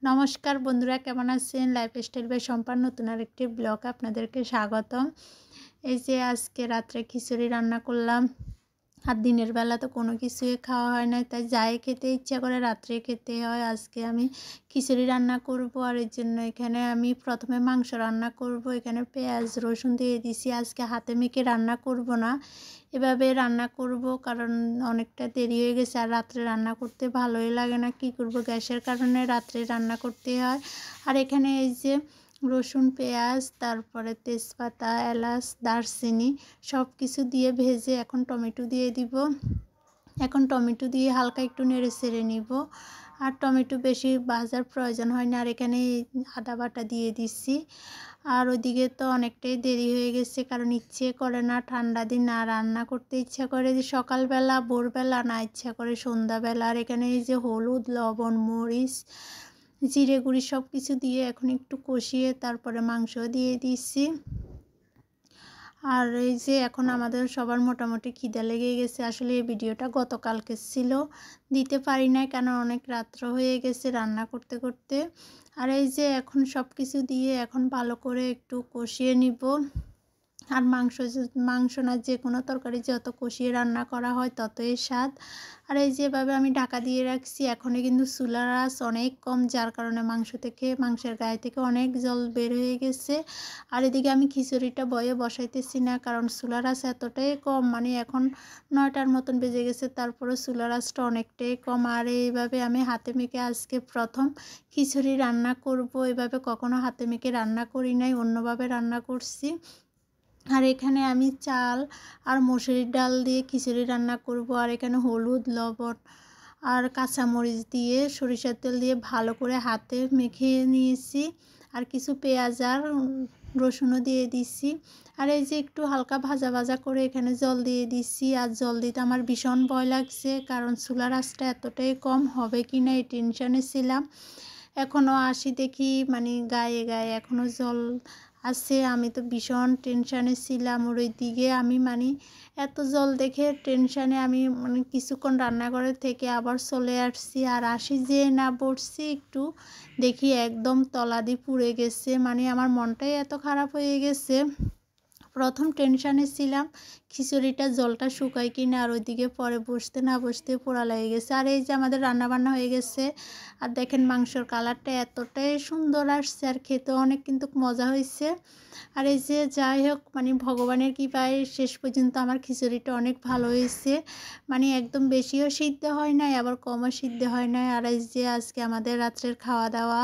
নমস্কার বন্ধুরা, কেমন আছেন? লাইফস্টাইল বাই সম্পার নতুন আরেকটি ব্লগে আপনাদেরকে স্বাগতম। এই যে আজকে রাত্রে খিচুড়ি রান্না করলাম। আর দিনের বেলা তো কোনো কিছুই খাওয়া হয় না, তাই যাই খেতে ইচ্ছা করে রাত্রে খেতে হয়। আজকে আমি খিচুড়ি রান্না করব, আর এর জন্য এখানে আমি প্রথমে মাংস রান্না করব। এখানে পেঁয়াজ রসুন দিয়ে দিছি। আজকে হাতে মেখে রান্না করব না, এভাবে রান্না করব, কারণ অনেকটা দেরি হয়ে গেছে। আর রাত্রে রান্না করতে ভালোই লাগে না, কি করব, গ্যাসের কারণে রাত্রে রান্না করতে হয়। আর এখানে এই যে রসুন, পেঁয়াজ, তারপরে তেজপাতা, এলাচ, দারচিনি সব কিছু দিয়ে ভেজে এখন টমেটো দিয়ে দিব। এখন টমেটো দিয়ে হালকা একটু নেড়ে চেড়ে নিব। আর টমেটো বেশি ভাজার প্রয়োজন হয় না। আর এখানে আদা বাটা দিয়ে দিচ্ছি। আর ওইদিকে তো অনেকটাই দেরি হয়ে গেছে, কারণ ইচ্ছে করে না ঠান্ডা দিন না রান্না করতে, ইচ্ছা করে যে সকালবেলা, ভোরবেলা, না ইচ্ছা করে সন্ধ্যাবেলা। আর এখানে এই যে হলুদ, লবণ, মরিচ, জিরে গুঁড়ি সব কিছু দিয়ে এখন একটু কষিয়ে তারপরে মাংস দিয়ে দিচ্ছি। আর এই যে এখন আমাদের সবার মোটামুটি খিদে লেগে গেছে। আসলে এই ভিডিওটা গতকালকে ছিল, দিতে পারি নাই, কেন অনেক রাত্র হয়ে গেছে রান্না করতে করতে। আর এই যে এখন সব কিছু দিয়ে এখন ভালো করে একটু কষিয়ে নিব। আর মাংস না, যে কোনো তরকারি যত কষিয়ে রান্না করা হয় ততই স্বাদ। আর এই যেভাবে আমি ঢাকা দিয়ে রাখছি, এখনও কিন্তু চুলার আঁচ অনেক কম, যার কারণে মাংসের গায়ে থেকে অনেক জল বের হয়ে গেছে। আর এদিকে আমি খিচুড়িটা বসাইতেছি না, কারণ চুলার আঁচ এতটাই কম, মানে এখন 9টার মতন বেজে গেছে, তারপরে চুলার আঁচটা অনেকটাই কম। আর এইভাবে আমি হাতে মেখে আজকে প্রথম খিচুড়ি রান্না করব। এভাবে কখনো হাতে মেখে রান্না করি নাই, অন্যভাবে রান্না করছি। আর এখানে আমি চাল আর মসুরির ডাল দিয়ে খিচুড়ি রান্না করব। আর এখানে হলুদ, লবণ আর কাঁচামরিচ দিয়ে সরিষার তেল দিয়ে ভালো করে হাতে মেখে নিয়েছি। আর কিছু পেঁয়াজ আর রসুনও দিয়ে দিচ্ছি। আর এই যে একটু হালকা ভাজা ভাজা করে এখানে জল দিয়ে দিচ্ছি। আর জল দিতে আমার ভীষণ ভয় লাগছে, কারণ চুলার আঁচটা এতটাই কম, হবে কি না এই টেনশানে ছিলাম। এখনও আসি দেখি মানে গায়ে গায়ে এখনও জল আছে। আমি তো ভীষণ টেনশানে ছিলাম। ওর ওই দিকে আমি মানে এত জল দেখে টেনশানে আমি মানে কিছুক্ষণ রান্নাঘরের থেকে আবার চলে আসছি। আর আসি যে না বসছি একটু, দেখি একদম তলাদি পুড়ে গেছে। মানে আমার মনটাই এত খারাপ হয়ে গেছে। প্রথম টেনশানে ছিলাম খিচুড়িটা জলটা শুকায় কি না, আর ওইদিকে পরে বসতে না বসতে পোড়া লেগে গেছে। আর এই যে আমাদের রান্নাবান্না হয়ে গেছে। আর দেখেন মাংসর কালারটা এতটাই সুন্দর আসছে, আর খেতেও অনেক কিন্তু মজা হয়েছে। আর এই যে যাই হোক, মানে ভগবানের কৃপায় শেষ পর্যন্ত আমার খিচুড়িটা অনেক ভালো হয়েছে। মানে একদম বেশিও সিদ্ধ হয় নাই, আবার কমও সিদ্ধ হয় নাই। আর এই যে আজকে আমাদের রাত্রের খাওয়া দাওয়া